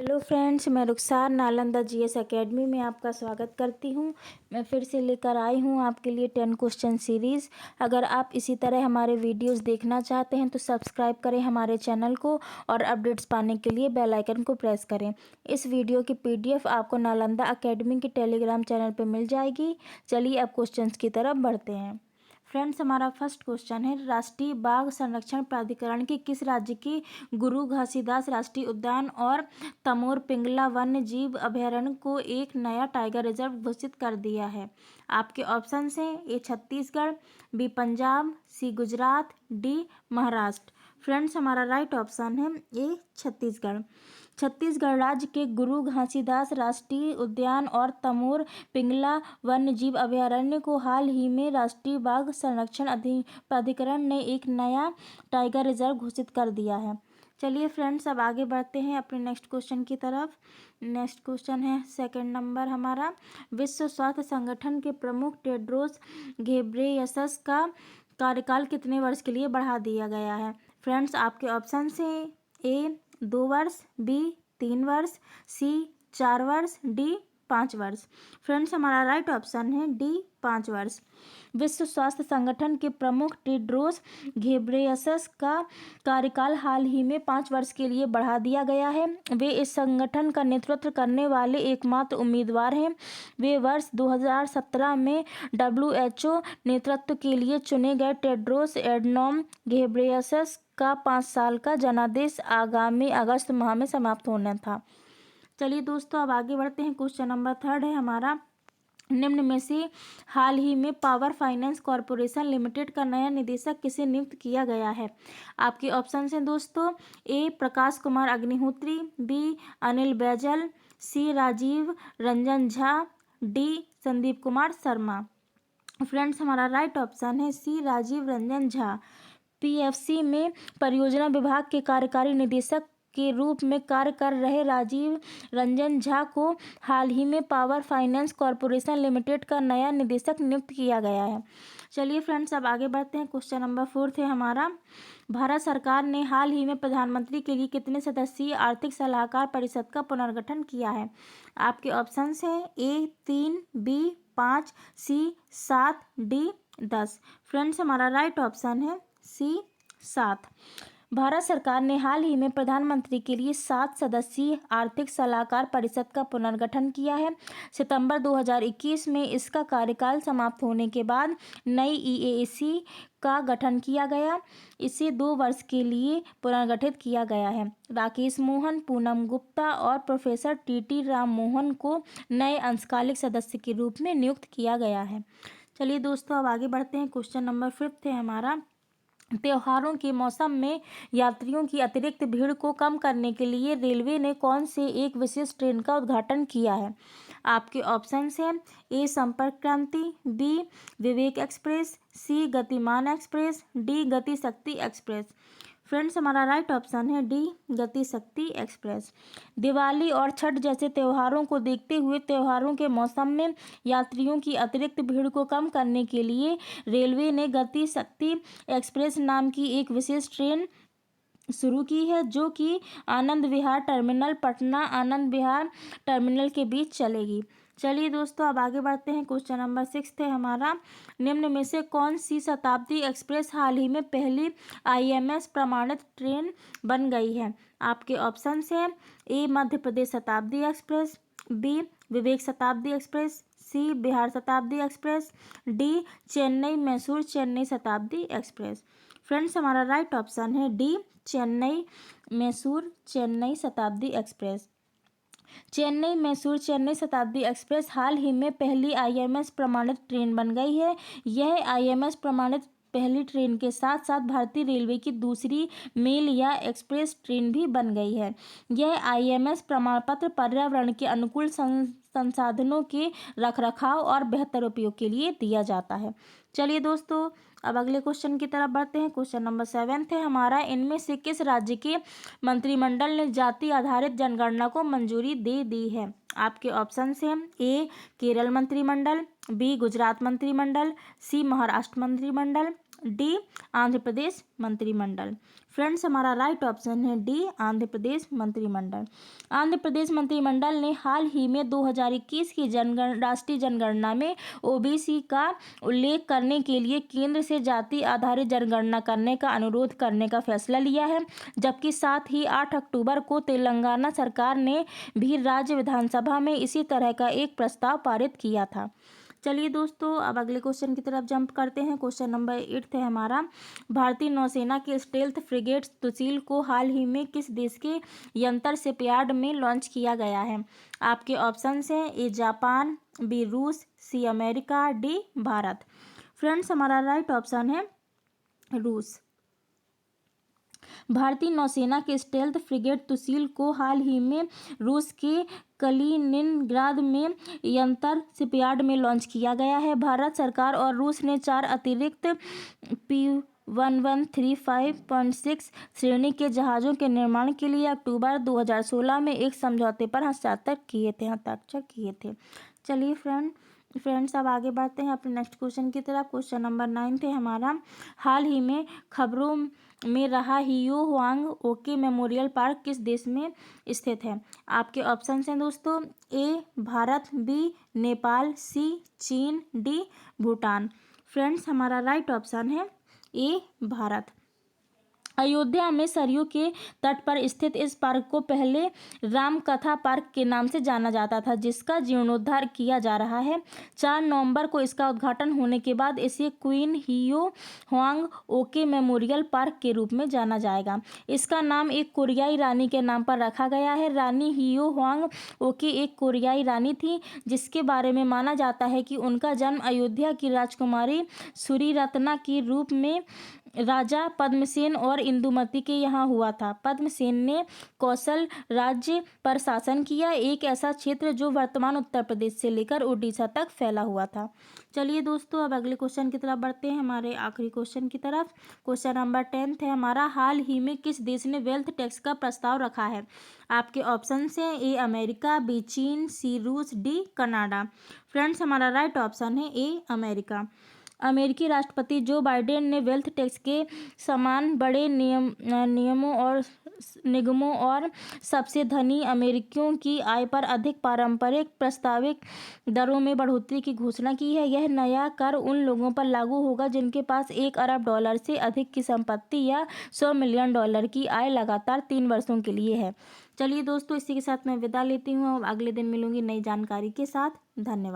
Hello friends, मैं रुखसार Nalanda GS academy में आपका स्वागत करती हूं। मैं फिर से लेकर आई हूं आपके लिए 10 क्वेश्चन सीरीज़। अगर आप इसी तरह हमारे वीडियोस देखना चाहते हैं तो सब्सक्राइब करें हमारे चैनल को और अपडेट्स पाने के लिए बेल आइकन को प्रेस करें। इस वीडियो की पीडीएफ आपको नालंदा एकेडमी के टेलीग्राम चैनल पर मिल जाएगी। चलिए अब क्वेश्चंस की तरफ बढ़ते हैं। फ्रेंड्स, हमारा फर्स्ट क्वेश्चन है, राष्ट्रीय बाघ संरक्षण प्राधिकरण के किस राज्य के गुरु घासीदास राष्ट्रीय उद्यान और तमोर पिंगला वन्य जीव अभयारण्य को एक नया टाइगर रिजर्व घोषित कर दिया है? आपके ऑप्शन हैं ए छत्तीसगढ़, बी पंजाब, सी गुजरात, डी महाराष्ट्र। फ्रेंड्स, हमारा राइट ऑप्शन है ए छत्तीसगढ़। छत्तीसगढ़ राज्य के गुरु घासीदास राष्ट्रीय उद्यान और तमोर पिंगला वन्य जीव अभयारण्य को हाल ही में राष्ट्रीय बाघ संरक्षण प्राधिकरण ने एक नया टाइगर रिजर्व घोषित कर दिया है। चलिए फ्रेंड्स, अब आगे बढ़ते हैं अपने नेक्स्ट क्वेश्चन की तरफ। नेक्स्ट क्वेश्चन है सेकंड नंबर हमारा, विश्व स्वास्थ्य संगठन के प्रमुख टेड्रोस घेब्रेयेसस का कार्यकाल कितने वर्ष के लिए बढ़ा दिया गया है? फ्रेंड्स, आपके ऑप्शन हैं ए 2 वर्ष, बी 3 वर्ष, सी 4 वर्ष, डी 5 वर्ष। फ्रेंड्स, हमारा राइट ऑप्शन है डी 5 वर्ष। विश्व स्वास्थ्य संगठन के प्रमुख टेड्रोस घेब्रेयेसस का कार्यकाल हाल ही में 5 वर्ष के लिए बढ़ा दिया गया है। वे इस संगठन का नेतृत्व करने वाले एकमात्र उम्मीदवार हैं। वे वर्ष 2017 में WHO नेतृत्व के लिए चुने गए टेड्रोस एडनॉम घेब्रेयेसस का 5 साल का जनादेश आगामी अगस्त माह में समाप्त होना था। चलिए दोस्तों, अब आगे बढ़ते हैं। क्वेश्चन नंबर थर्ड है हमारा, निम्न में से हाल ही में पावर फाइनेंस कॉरपोरेशन लिमिटेड का नया निदेशक किसे नियुक्त किया गया है? आपके ऑप्शन हैं दोस्तों, ए प्रकाश कुमार अग्निहोत्री, बी अनिल बैजल, सी राजीव रंजन झा, डी संदीप कुमार शर्मा। फ्रेंड्स, हमारा राइट ऑप्शन है सी राजीव रंजन झा। पीएफसी में परियोजना विभाग के कार्यकारी निदेशक के रूप में कार्य कर रहे राजीव रंजन झा को हाल ही में पावर फाइनेंस कॉरपोरेशन लिमिटेड का नया निदेशक नियुक्त किया गया है। चलिए फ्रेंड्स, अब आगे बढ़ते हैं। क्वेश्चन नंबर फोर्थ है हमारा, भारत सरकार ने हाल ही में प्रधानमंत्री के लिए कितने सदस्यीय आर्थिक सलाहकार परिषद का पुनर्गठन किया है? आपके ऑप्शन हैं ए 3, बी 5, सी 7, डी 10। फ्रेंड्स, हमारा राइट ऑप्शन है सी 7। भारत सरकार ने हाल ही में प्रधानमंत्री के लिए 7 सदस्यीय आर्थिक सलाहकार परिषद का पुनर्गठन किया है। सितंबर 2021 में इसका कार्यकाल समाप्त होने के बाद नई EAC का गठन किया गया। इसे 2 वर्ष के लिए पुनर्गठित किया गया है। राकेश मोहन, पूनम गुप्ता और प्रोफेसर TT राम मोहन को नए अंशकालिक सदस्य के रूप में नियुक्त किया गया है। चलिए दोस्तों, अब आगे बढ़ते हैं। क्वेश्चन नंबर 5 है हमारा, त्योहारों के मौसम में यात्रियों की अतिरिक्त भीड़ को कम करने के लिए रेलवे ने कौन से एक विशेष ट्रेन का उद्घाटन किया है? आपके ऑप्शंस हैं ए संपर्क क्रांति, बी विवेक एक्सप्रेस, सी गतिमान एक्सप्रेस, डी गति शक्ति एक्सप्रेस। फ्रेंड्स, हमारा राइट ऑप्शन है डी गति शक्ति एक्सप्रेस। दिवाली और छठ जैसे त्योहारों को देखते हुए त्योहारों के मौसम में यात्रियों की अतिरिक्त भीड़ को कम करने के लिए रेलवे ने गति शक्ति एक्सप्रेस नाम की एक विशेष ट्रेन शुरू की है, जो कि आनंद विहार टर्मिनल पटना आनंद विहार टर्मिनल के बीच चलेगी। चलिए दोस्तों, अब आगे बढ़ते हैं। क्वेश्चन नंबर 6 है हमारा, निम्न में से कौन सी शताब्दी एक्सप्रेस हाल ही में पहली IMS प्रमाणित ट्रेन बन गई है? आपके ऑप्शन हैं ए मध्य प्रदेश शताब्दी एक्सप्रेस, बी विवेक शताब्दी एक्सप्रेस, सी बिहार शताब्दी एक्सप्रेस, डी चेन्नई मैसूर चेन्नई शताब्दी एक्सप्रेस। फ्रेंड्स, हमारा राइट ऑप्शन है डी चेन्नई मैसूर चेन्नई शताब्दी एक्सप्रेस। चेन्नई मैसूर चेन्नई शताब्दी एक्सप्रेस हाल ही में पहली IMS प्रमाणित ट्रेन बन गई है। यह IMS प्रमाणित पहली ट्रेन के साथ साथ भारतीय रेलवे की दूसरी मेल या एक्सप्रेस ट्रेन भी बन गई है। यह IMS प्रमाण पत्र पर्यावरण के अनुकूल संसाधनों के रखरखाव और बेहतर उपयोग के लिए दिया जाता है। चलिए दोस्तों, अब अगले क्वेश्चन की तरफ बढ़ते हैं। क्वेश्चन नंबर 7 है हमारा, इनमें से किस राज्य के मंत्रिमंडल ने जाति आधारित जनगणना को मंजूरी दे दी है? आपके ऑप्शन हैं ए केरल मंत्रिमंडल, बी गुजरात मंत्रिमंडल, सी महाराष्ट्र मंत्रिमंडल, डी आंध्र प्रदेश मंत्रिमंडल। फ्रेंड्स हमारा राइट ऑप्शन है डी आंध्र प्रदेश मंत्रिमंडल। आंध्र प्रदेश मंत्रिमंडल ने हाल ही में 2021 की राष्ट्रीय जनगणना में ओबीसी का उल्लेख करने के लिए केंद्र से जाति आधारित जनगणना करने का अनुरोध करने का फैसला लिया है, जबकि साथ ही 8 अक्टूबर को तेलंगाना सरकार ने भी राज्य विधानसभा में इसी तरह का एक प्रस्ताव पारित किया था। चलिए दोस्तों, अब अगले क्वेश्चन की तरफ जंप करते हैं। क्वेश्चन नंबर 8 है हमारा, भारतीय नौसेना के स्टेल्थ फ्रिगेट सुशील को हाल ही में किस देश के यंत्र शिपयार्ड में लॉन्च किया गया है? आपके ऑप्शंस हैं ए जापान, बी रूस, C America, D Bharat. Friends हमारा राइट ऑप्शन है रूस। भारतीय नौसेना के स्टेल्थ फ्रिगेट सुशील को हाल ही में रूस के कलिनिनग्राद में यंत्र शिपयार्ड में लॉन्च किया गया है। भारत सरकार और रूस ने 4 अतिरिक्त P1135.6 श्रेणी के जहाज़ों के निर्माण के लिए अक्टूबर 2016 में एक समझौते पर हस्ताक्षर किए थे। चलिए फ्रेंड्स अब आगे बढ़ते हैं अपने नेक्स्ट क्वेश्चन की तरफ। क्वेश्चन नंबर 9 है हमारा, हाल ही में खबरों में रहा हियो हुआंग ओके मेमोरियल पार्क किस देश में स्थित है? आपके ऑप्शन हैं दोस्तों, ए भारत, बी नेपाल, सी चीन, डी भूटान। फ्रेंड्स हमारा राइट ऑप्शन है ए भारत। अयोध्या में सरयू के तट पर स्थित इस पार्क को पहले रामकथा पार्क के नाम से जाना जाता था, जिसका जीर्णोद्धार किया जा रहा है। 4 नवंबर को इसका उद्घाटन होने के बाद इसे क्वीन हियो हुआंग ओके मेमोरियल पार्क के रूप में जाना जाएगा। इसका नाम एक कोरियाई रानी के नाम पर रखा गया है। रानी हियो हुआंग ओके एक कोरियाई रानी थी, जिसके बारे में माना जाता है कि उनका जन्म अयोध्या की राजकुमारी सूरीरत्ना के रूप में राजा पद्मसेन और इंदुमती के यहाँ हुआ था। पद्मसेन ने कौशल राज्य पर शासन किया, एक ऐसा क्षेत्र जो वर्तमान उत्तर प्रदेश से लेकर उड़ीसा तक फैला हुआ था। चलिए दोस्तों, अब अगले क्वेश्चन की तरफ बढ़ते हैं, हमारे आखिरी क्वेश्चन की तरफ। क्वेश्चन नंबर 10 है हमारा, हाल ही में किस देश ने वेल्थ टैक्स का प्रस्ताव रखा है? आपके ऑप्शन हैं ए अमेरिका, बी चीन, सी रूस, डी कनाडा। फ्रेंड्स हमारा राइट ऑप्शन है ए अमेरिका। अमेरिकी राष्ट्रपति जो बाइडेन ने वेल्थ टैक्स के समान बड़े निगमों और सबसे धनी अमेरिकियों की आय पर अधिक पारंपरिक प्रस्तावित दरों में बढ़ोतरी की घोषणा की है। यह नया कर उन लोगों पर लागू होगा जिनके पास $1 अरब से अधिक की संपत्ति या $100 मिलियन की आय लगातार 3 वर्षों के लिए है। चलिए दोस्तों, इसी के साथ मैं विदा लेती हूँ। अगले दिन मिलूंगी नई जानकारी के साथ। धन्यवाद।